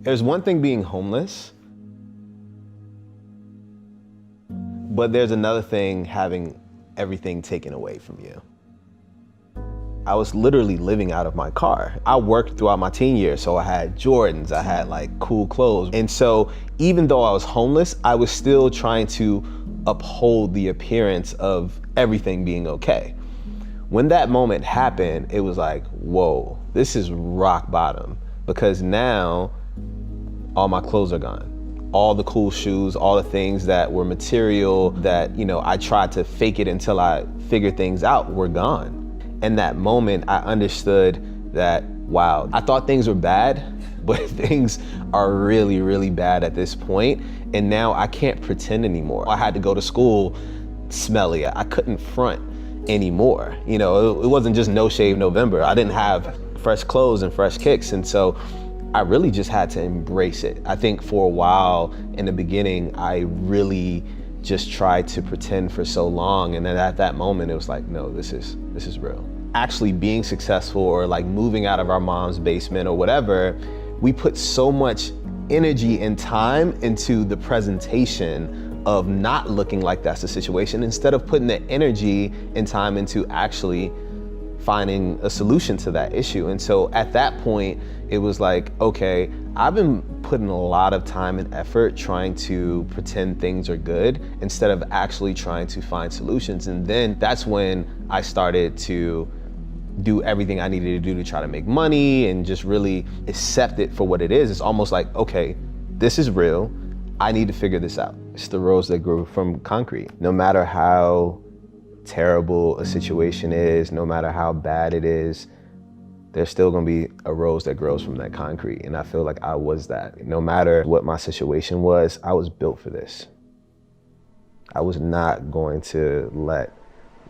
There's one thing being homeless, but there's another thing having everything taken away from you. I was literally living out of my car. I worked throughout my teen years, so I had Jordans, I had like cool clothes. And so even though I was homeless, I was still trying to uphold the appearance of everything being okay. When that moment happened, it was like, whoa, this is rock bottom, because now all my clothes are gone. All the cool shoes, all the things that were material that, I tried to fake it until I figured things out were gone. In that moment, I understood that, wow, I thought things were bad, but things are really, really bad at this point. And now I can't pretend anymore. I had to go to school smelly. I couldn't front anymore. It wasn't just no shave November. I didn't have fresh clothes and fresh kicks. And so I really just had to embrace it. I think for a while in the beginning, I really just tried to pretend for so long. And then at that moment, it was like, no, this is real. Actually being successful, or like moving out of our mom's basement or whatever, we put so much energy and time into the presentation of not looking like that's the situation, instead of putting the energy and time into actually finding a solution to that issue. And so at that point, it was like, okay, I've been putting a lot of time and effort trying to pretend things are good instead of actually trying to find solutions. And then that's when I started to do everything I needed to do to try to make money and just really accept it for what it is. It's almost like, okay, this is real. I need to figure this out. It's the rose that grew from concrete. No matter how terrible a situation is, no matter how bad it is, there's still gonna be a rose that grows from that concrete. And I feel like I was that. No matter what my situation was, I was built for this. I was not going to let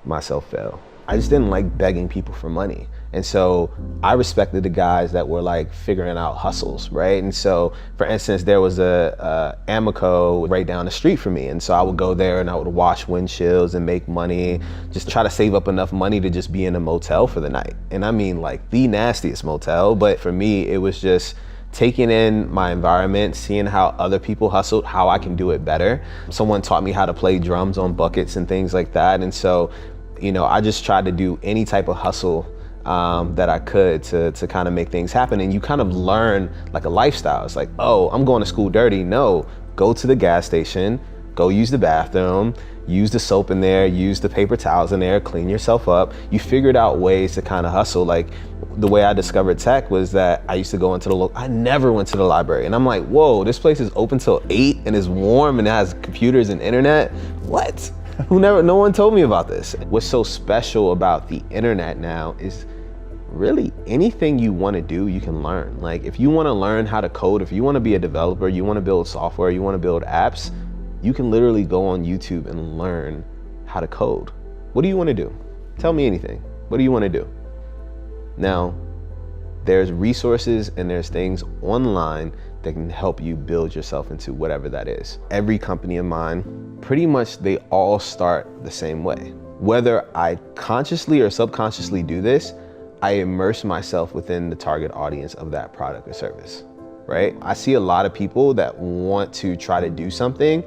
myself fail. I just didn't like begging people for money. And so I respected the guys that were like figuring out hustles, right? And so, for instance, there was a Amico right down the street from me. And so I would go there and I would wash windshields and make money, just try to save up enough money to just be in a motel for the night. And I mean like the nastiest motel, but for me, it was just taking in my environment, seeing how other people hustled, how I can do it better. Someone taught me how to play drums on buckets and things like that. And so, I just tried to do any type of hustle that I could to kind of make things happen. And you kind of learn like a lifestyle. It's like, oh, I'm going to school dirty. No, go to the gas station, go use the bathroom, use the soap in there, use the paper towels in there, clean yourself up. You figured out ways to kind of hustle. Like the way I discovered tech was that I used to go into I never went to the library. And I'm like, whoa, this place is open till 8 and is warm and it has computers and internet. What? No one told me about this. What's so special about the internet now is really anything you want to do, you can learn. Like if you want to learn how to code, if you want to be a developer, you want to build software, you want to build apps, you can literally go on YouTube and learn how to code. What do you want to do? Tell me anything. What do you want to do? Now, there's resources and there's things online that can help you build yourself into whatever that is. Every company of mine, pretty much they all start the same way. Whether I consciously or subconsciously do this, I immerse myself within the target audience of that product or service, right? I see a lot of people that want to try to do something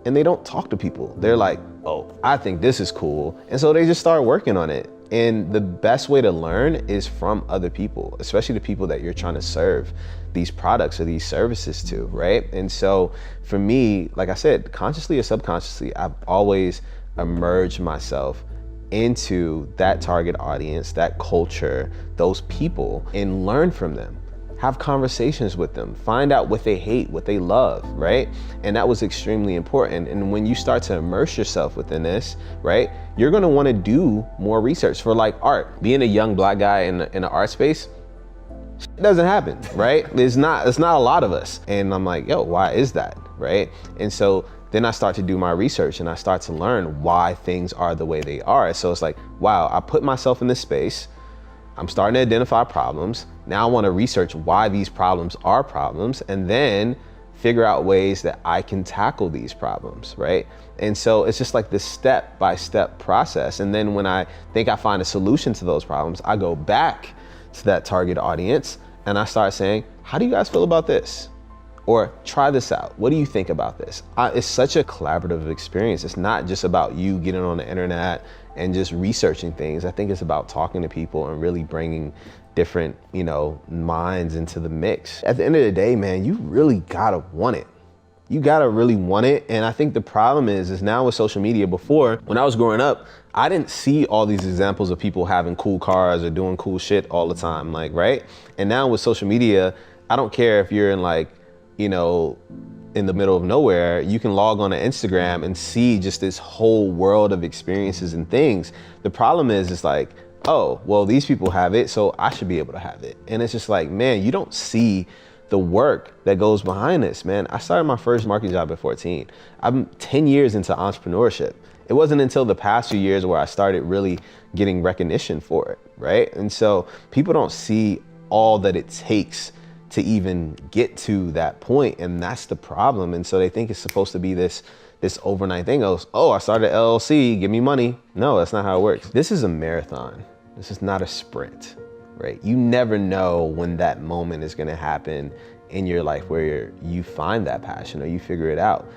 and they don't talk to people. They're like, oh, I think this is cool. And so they just start working on it. And the best way to learn is from other people, especially the people that you're trying to serve these products or these services to, right? And so for me, like I said, consciously or subconsciously, I've always immersed myself into that target audience, that culture, those people, and learn from them. Have conversations with them, find out what they hate, what they love, right? And that was extremely important. And when you start to immerse yourself within this, right, you're gonna wanna do more research for like art. Being a young Black guy in the art space, it doesn't happen, right? It's not a lot of us. And I'm like, yo, why is that, right? And so then I start to do my research and I start to learn why things are the way they are. So it's like, wow, I put myself in this space, I'm starting to identify problems. Now I want to research why these problems are problems and then figure out ways that I can tackle these problems, right? And so it's just like this step-by-step process. And then when I think I find a solution to those problems, I go back to that target audience and I start saying, how do you guys feel about this? Or try this out. What do you think about this? It's such a collaborative experience. It's not just about you getting on the internet and just researching things. I think it's about talking to people and really bringing different, minds into the mix. At the end of the day, man, you really gotta want it. You gotta really want it. And I think the problem is now with social media. Before, when I was growing up, I didn't see all these examples of people having cool cars or doing cool shit all the time, right? And now with social media, I don't care if you're in in the middle of nowhere, you can log on to Instagram and see just this whole world of experiences and things. The problem is, it's like, oh, well, these people have it, so I should be able to have it. And it's just like, man, you don't see the work that goes behind this, man. I started my first marketing job at 14. I'm 10 years into entrepreneurship. It wasn't until the past few years where I started really getting recognition for it, right? And so people don't see all that it takes to even get to that point, and that's the problem. And so they think it's supposed to be this overnight thing. Oh, I started an LLC, give me money. No, that's not how it works. This is a marathon. This is not a sprint, right? You never know when that moment is gonna happen in your life where you find that passion or you figure it out.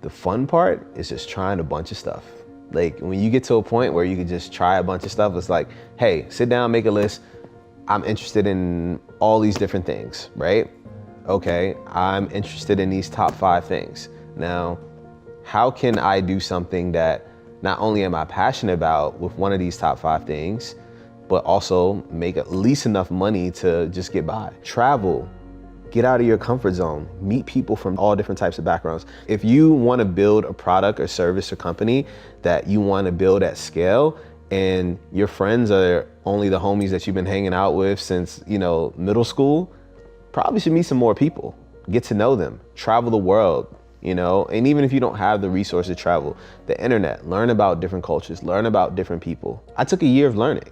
The fun part is just trying a bunch of stuff. Like when you get to a point where you can just try a bunch of stuff, it's like, hey, sit down, make a list. I'm interested in all these different things, right? Okay, I'm interested in these top 5 things. Now, how can I do something that not only am I passionate about with one of these top 5 things, but also make at least enough money to just get by? Travel, get out of your comfort zone, meet people from all different types of backgrounds. If you wanna build a product or service or company that you wanna build at scale, and your friends are only the homies that you've been hanging out with since, middle school, probably should meet some more people, get to know them, travel the world, and even if you don't have the resource to travel, the internet, learn about different cultures, learn about different people. I took a year of learning.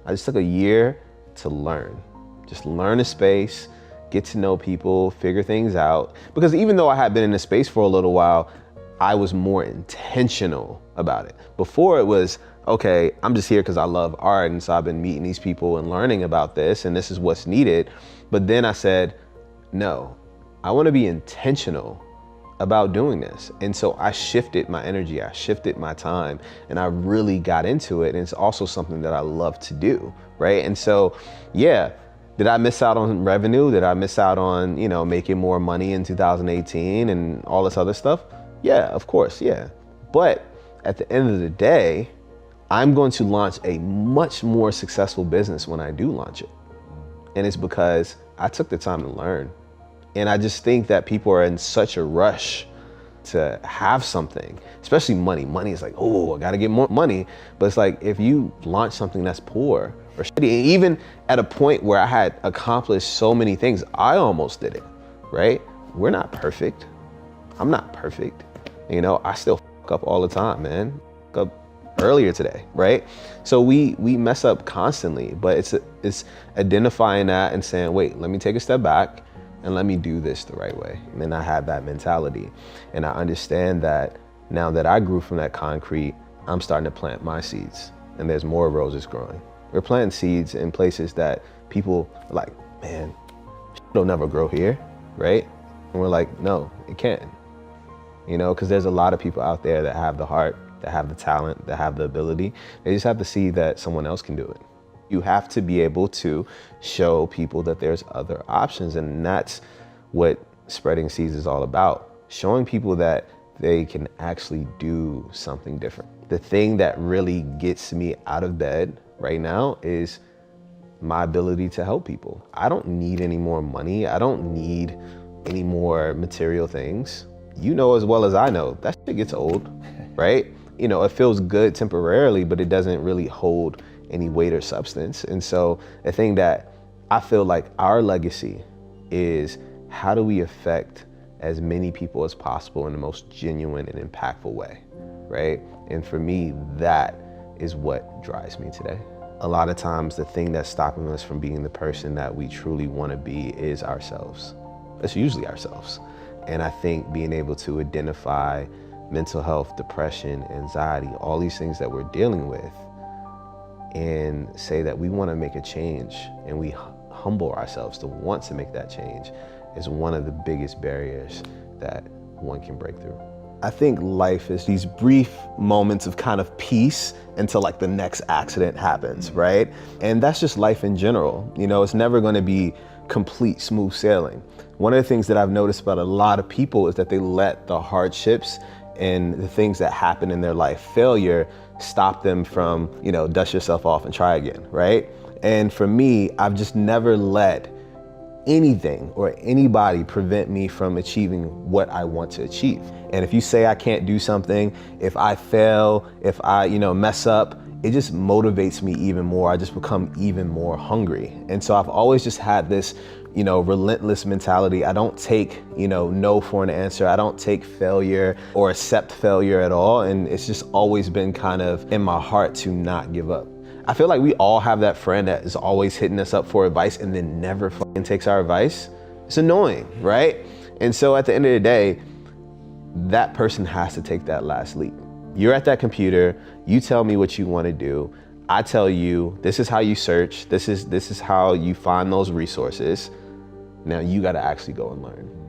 I just took a year to learn. Just learn a space, get to know people, figure things out. Because even though I had been in the space for a little while, I was more intentional about it. Before it was, okay, I'm just here because I love art, and so I've been meeting these people and learning about this, and this is what's needed. But then I said, no, I want to be intentional about doing this. And so I shifted my energy, I shifted my time, and I really got into it. And it's also something that I love to do, right? And so, yeah, did I miss out on revenue? Did I miss out on, making more money in 2018 and all this other stuff? Yeah, of course, yeah. But at the end of the day, I'm going to launch a much more successful business when I do launch it. And it's because I took the time to learn. And I just think that people are in such a rush to have something, especially money. Money is like, oh, I gotta get more money. But it's like, if you launch something that's poor or shitty, and even at a point where I had accomplished so many things, I almost did it, right? We're not perfect. I'm not perfect. I still fuck up all the time, man. Fuck up earlier today, right? So we mess up constantly, but it's identifying that and saying, wait, let me take a step back and let me do this the right way. And I have that mentality. And I understand that now that I grew from that concrete, I'm starting to plant my seeds, and there's more roses growing. We're planting seeds in places that people are like, man, it'll never grow here, right? And we're like, no, it can. Because there's a lot of people out there that have the heart, that have the talent, that have the ability. They just have to see that someone else can do it. You have to be able to show people that there's other options, and that's what spreading seeds is all about. Showing people that they can actually do something different. The thing that really gets me out of bed right now is my ability to help people. I don't need any more money. I don't need any more material things. You know as well as I know, that shit gets old, right? It feels good temporarily, but it doesn't really hold any weight or substance. And so the thing that I feel like our legacy is, how do we affect as many people as possible in the most genuine and impactful way, right? And for me, that is what drives me today. A lot of times the thing that's stopping us from being the person that we truly want to be is ourselves. It's usually ourselves. And I think being able to identify mental health, depression, anxiety, all these things that we're dealing with, and say that we want to make a change, and we humble ourselves to want to make that change, is one of the biggest barriers that one can break through. I think life is these brief moments of kind of peace until like the next accident happens, right? And that's just life in general. You know, it's never gonna be complete smooth sailing. One of the things that I've noticed about a lot of people is that they let the hardships and the things that happen in their life, failure, stop them from, you know, dust yourself off and try again, right? And for me, I've just never let anything or anybody prevent me from achieving what I want to achieve. And if you say I can't do something, if I fail, if I, mess up, it just motivates me even more. I just become even more hungry. And so I've always just had this, relentless mentality. I don't take, no for an answer. I don't take failure or accept failure at all. And it's just always been kind of in my heart to not give up. I feel like we all have that friend that is always hitting us up for advice and then never fucking takes our advice. It's annoying, right? And so at the end of the day, that person has to take that last leap. You're at that computer, you tell me what you want to do. I tell you, this is how you search. This is how you find those resources. Now you got to actually go and learn.